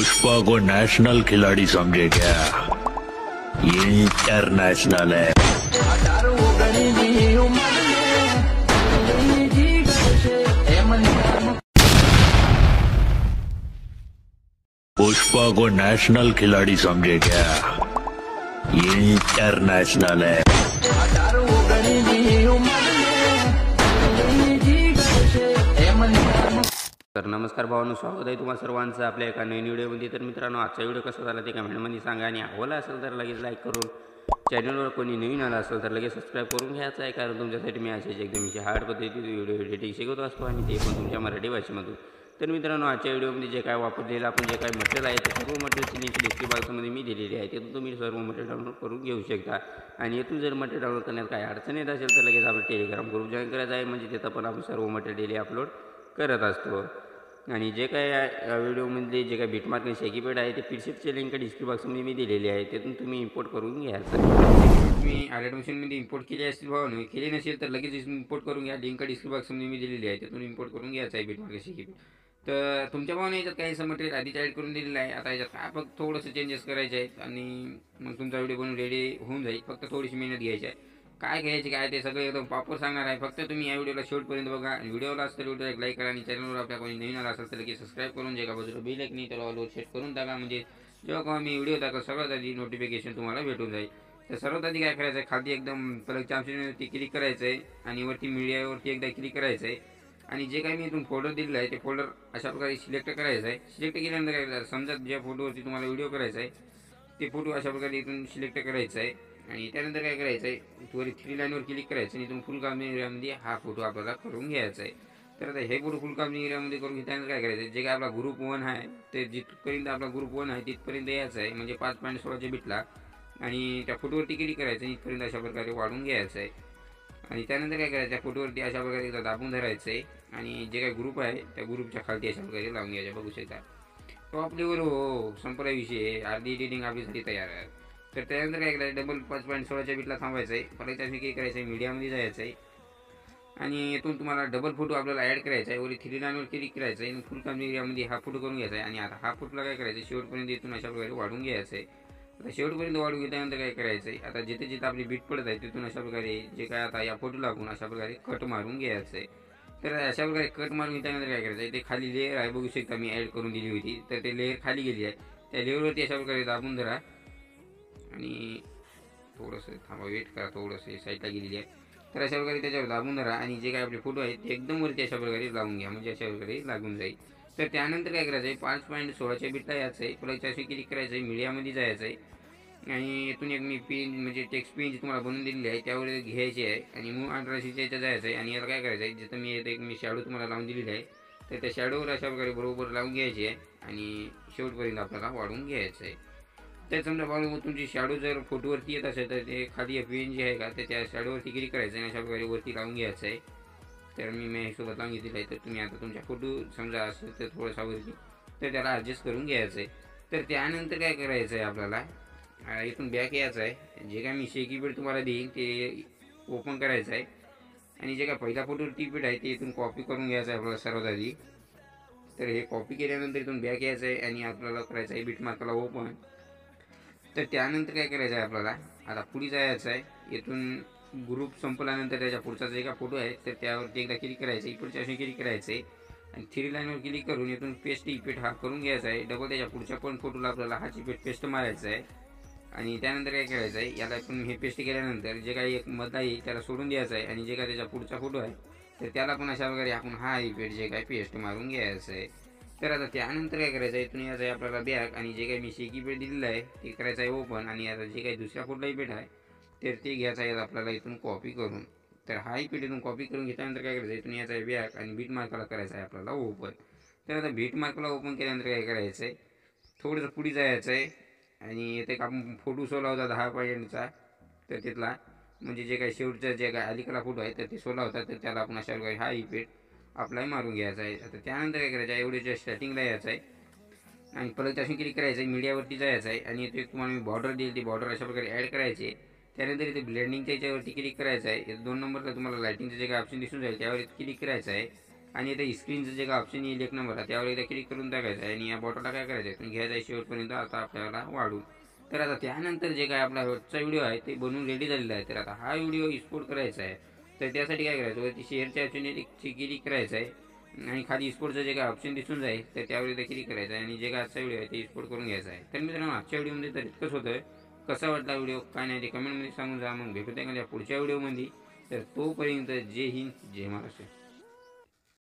पुष्पा को नेशनल खिलाड़ी समझे क्या? ये इंटरनेशनल है। पुष्पा को नेशनल खिलाड़ी समझे क्या? ये इंटरनेशनल है। तर नमस्कार भावांनो, स्वागत आहे तुम्हा सर्वांचं आपल्या एका नवीन व्हिडिओमध्ये। तर मित्रांनो, आजचा व्हिडिओ कसा झाला ते कमेंटमध्ये सांगा आणि आवडला असेल तर लगेच लाईक करून चॅनलवर कोणी नवीन आला असेल तर लगेच सबस्क्राईब करून घ्यायचं आहे, कारण तुमच्यासाठी मी असेच एकदम हार्ड पद्धतीने व्हिडिओ एडिटिंग शिकवत असतो आणि ते पण तुमच्या मराठी भाषेमधून। तर मित्रांनो, आजच्या व्हिडिओमध्ये जे काय वापरलेलं आपण जे काय मटेरियल आहे ते सर्व मटेरियलची लिंक डिस्क्रिप्शन बॉक्समध्ये मी दिलेली आहे, तिथून तुम्ही सर्व मटेरियल डाउनलोड करून घेऊ शकता। आणि येथून जर मटेरियल डाउनलोड करण्यात काही अडचण येत असेल तर लगेच आपला टेलिग्राम ग्रुप जॉईन करायचा आहे, म्हणजे तिथं पण आपण सर्व मटेरियल डेली अपलोड करत असतो। आणि जे काय व्हिडिओमधले जे काय बिटमार्क आणि शेकीपॅड आहे ते पीडीएफची लिंक डिस्क्रिप्शन बॉक्समध्ये मी दिलेली आहे, तिथून तुम्ही इम्पोर्ट करून घ्यायचं। तुम्ही ॲडमिशनमध्ये इम्पोर्ट केली असेल भावांनो, केली नसेल तर लगेच इम्पोर्ट करून घ्या, लिंक डिस्क्रिप्शन बॉक्समध्ये मी दिलेली आहे, तिथून इम्पोर्ट करून घ्यायचं आहे बिटमार्क शेकीपॅड। तर तुमच्या भावाने याच्यात काही असं मटेरियल आधीच ॲड करून दिलेलं आहे, आता याच्यात काय फक्त थोडंसं चेंजेस करायचे आहेत आणि मग तुमचा व्हिडिओ बनवून रेडी होऊन जाईल। फक्त थोडीशी मेहनत घ्यायची आहे, काय घ्यायची काय ते सगळं एकदम प्रॉपर सांगणार आहे। फक्त तुम्ही या व्हिडिओला शेवटपर्यंत बघा, व्हिडिओला असतं व्हिडिओला एक लाईक करा आणि चॅनलवर आपल्या कोणी नवीन आला असेल तर लगेच सबस्क्राईब करून जे का बाजूला बेल आयकॉन त्याला ऑलवर सेट करून टाका, म्हणजे जेव्हा केव्हा मी व्हिडिओ टाकतो सर्वात आधी नोटिफिकेशन तुम्हाला भेटून जाईल। तर सर्वात आधी काय करायचं आहे, खाली एकदम प्लगच्या ऑप्शनवरती क्लिक करायचं आहे आणि वरती मीडियावरती एकदा क्लिक करायचं आहे आणि जे काही मी इथून फोल्डर दिलेलं आहे ते फोल्डर अशा प्रकारे सिलेक्ट करायचं आहे। सिलेक्ट केल्यानंतर काय करायचं, समजा ज्या फोटोवरती तुम्हाला व्हिडिओ करायचा आहे ते फोटो अशा प्रकारे इथून सिलेक्ट करायचा आहे आणि त्यानंतर काय करायचं आहे, वरी 3 लाईनवर क्लिक करायचं आणि इथून फुल कापणी एरियामध्ये हा फोटो आपल्याला करून घ्यायचा आहे। तर आता हे फोटो फुल कापणी एरियामध्ये करून घेतल्यानंतर काय करायचं आहे, जे काय आपला ग्रुप 1 आहे ते जिथपर्यंत आपला ग्रुप 1 आहे तिथपर्यंत यायचं आहे, म्हणजे 5.16 बिटला, आणि त्या फोटोवरती क्लिक करायचं आणि इथपर्यंत अशा प्रकारे वाढून घ्यायचं आहे। आणि त्यानंतर काय करायचं, त्या फोटोवरती अशा प्रकारे एकदा दाबून धरायचं आहे आणि जे काही ग्रुप आहे त्या ग्रुपच्या खालती अशा प्रकारे लावून घ्यायचं। बघू शकता तो आपल्यावर हो संपला विषय, अर्धी एडिटिंग आपल्यासाठी तयार आहे। तर त्यानंतर काय करायचं, डबल 5.16 बिटला थांबायचं आहे, परत त्यासाठी काय करायचं आहे, मीडियामध्ये जायचं आहे आणि इथून तुम्हाला डबल फोटो आपल्याला ॲड करायचा आहे, वरी 3 लाईनवर क्लिक करायचं आहे आणि फुल कापणी एरियामध्ये हा फोटो करून घ्यायचा आहे। आणि आता हा फोटोला काय करायचं, शेवटपर्यंत इथून अशा प्रकारे वाढून घ्यायचं आहे। आता शेवटपर्यंत वाढून घेतल्यानंतर काय करायचं आहे, आता जिथे जिथे आपली बीट पडत आहे तिथून अशा प्रकारे जे काय आता या फोटो लागून अशा प्रकारे कट मारून घ्यायचं आहे। तर अशा प्रकारे कट मारून घेतल्यानंतर काय करायचं आहे, ते खाली लेअर आहे बघू शकता मी ॲड करून दिली होती, तर ते लेअर खाली गेली आहे, त्या लेअरवरती अशा प्रकारे दाबून धरा आणि थोडंसं थांबा, वेट करा, थोडंसं साईडला गेलेली आहे। तर अशा प्रकारे त्याच्यावर दाबून धरा आणि जे काय आपले फोटो आहेत ते एकदम वरती अशा प्रकारे लावून घ्या, म्हणजे अशा प्रकारे लागून जाईल। तर त्यानंतर काय करायचं आहे, 5.16 बिटला यायचं आहे, प्लगच्या अशी क्लिक करायचं आहे, मीडियामध्ये जायचं आहे आणि इथून एक मी पेन म्हणजे टेक्स्ट पेन जी तुम्हाला बनवून दिलेली आहे त्यावर घ्यायची आहे आणि मूव अँड्राशीच्या याच्यात जायचं आहे आणि याला काय करायचं आहे, जिथं मी शॅडो तुम्हाला लावून दिलेली आहे तर त्या शॅडोवर अशा प्रकारे बरोबर लावून घ्यायची आहे आणि शेवटपर्यंत आपल्याला वाढून घ्यायचं आहे। तर समजा बाळू तुमची शॅडो जर फोटोवरती येत असेल तर ते खाली पेन जे आहे का ते त्या शॅडोवरती क्लिक करायचं आणि अशा प्रकारे वरती लावून घ्यायचं आहे। तर मी ह्यासोबत लावून घेतलेलं आहे, तर तुम्ही आता तुमच्या फोटो समजा असेल तर थोडासा वरती तर त्याला ॲडजस्ट करून घ्यायचं आहे। तर त्यानंतर काय करायचं आहे, आपल्याला इथून बॅक यायचं आहे, जे काय मी शेकीपॅड तुम्हाला देईन ते ओपन करायचं आहे आणि जे काय पहिला फोटो टिकीट आहे ते इथून कॉपी करून घ्यायचं आहे आपल्याला सर्वात आधी। तर हे कॉपी केल्यानंतर इथून बॅक यायचं आहे आणि आपल्याला करायचं आहे बिटमार्कला ओपन। तर त्यानंतर काय करायचं आहे, आपल्याला आता पुढे जायचं आहे, इथून ग्रुप संपल्यानंतर त्याच्या पुढचा जे काय फोटो आहे तर त्यावरती एकदा क्लिक करायचं आहे, पुढच्या अशी क्लिक करायचं आहे आणि 3 लाईनवर क्लिक करून इथून पेस्ट इफेक्ट हा करून घ्यायचा आहे। डबल त्याच्या पुढच्या पण फोटोला आपल्याला हाच इफेक्ट पेस्ट मारायचा आहे आणि त्यानंतर काय करायचं आहे, याला पण हे पेस्ट केल्यानंतर जे काही एक मध आहे त्याला सोडून द्यायचं आहे आणि जे काय त्याच्या पुढचा फोटो आहे तर त्याला पण अशा प्रकारे आपण हा इफेक्ट जे काय पेस्ट मारून घ्यायचं आहे। तर आता त्यानंतर काय करायचं आहे, इथून यायचं आहे आपल्याला बॅक आणि जे काही मी शेकीपॅड दिलेलं आहे ते करायचं आहे ओपन आणि आता जे काही दुसऱ्या फोटोला इफेक्ट आहे तर ते घ्यायचं आहे आपल्याला इथून कॉपी करून। तर हा इफेक्ट इथून कॉपी करून घेतल्यानंतर काय करायचं आहे, इथून यायचं आहे बॅक आणि बीट मार्कला करायचं आहे आपल्याला ओपन। तर आता बीट मार्कला ओपन केल्यानंतर काय करायचं आहे, थोडंसं पुढे जायचं आहे आणि इथे एक आपण फोटो सोला होता 10 पॉईंटचा, तर तिथला म्हणजे जे काही शेवटचा जे काय अलीकडला फोटो आहे तर ते सोला होता, तर त्याला आपण अशा प्रकारे हा इफेक्ट अप्लाय मारून घ्यायचा आहे। आता त्यानंतर काय करायचं आहे, एवढे स्टार्टिंगला यायचं आहे आणि परत अशी क्लिक करायचं आहे, मीडियावरती जायचं आहे आणि इथे तुम्हाला मी बॉर्डर दिली ती बॉर्डर अशा प्रकारे ॲड करायची आहे। त्यानंतर इथे ब्लेंडिंगच्या याच्यावरती क्लिक करायचं आहे, 2 नंबरला तुम्हाला लायटिंगचं जे काही ऑप्शन दिसून जाईल त्यावर क्लिक करायचं आहे आणि आता स्क्रीनचं जे काय ऑप्शन येईल एक नंबर त्यावर एकदा क्लिक करून टाकायचं आहे आणि या बॉटलला काय करायचं आहे तुम्ही घ्यायचं आहे शेवटपर्यंत आता आपल्याला वाढून. तर आता त्यानंतर जे काय आपला रोजचा व्हिडिओ आहे ते बनवून रेडी झालेला आहे. तर आता हा व्हिडिओ एक्सपोर्ट करायचा आहे. तर त्यासाठी काय करायचं वरती शेअरच्या ऑप्शनने क्लिक करायचं आहे आणि खाली एक्सपोर्टचं जे काय ऑप्शन दिसून जाईल तर त्यावर एकदा क्लिक करायचं आहे आणि जे काय आजचा व्हिडिओ आहे ते एक्सपोर्ट करून घ्यायचा आहे. तर मित्रांनो आजच्या व्हिडिओमध्ये तर इतकंच होतं. कसा वाटला व्हिडिओ काय नाही ते कमेंटमध्ये सांगून जा. मग भेटूया का पुढच्या व्हिडिओमध्ये. तर तोपर्यंत जय हिंद जय महाराष्ट्र.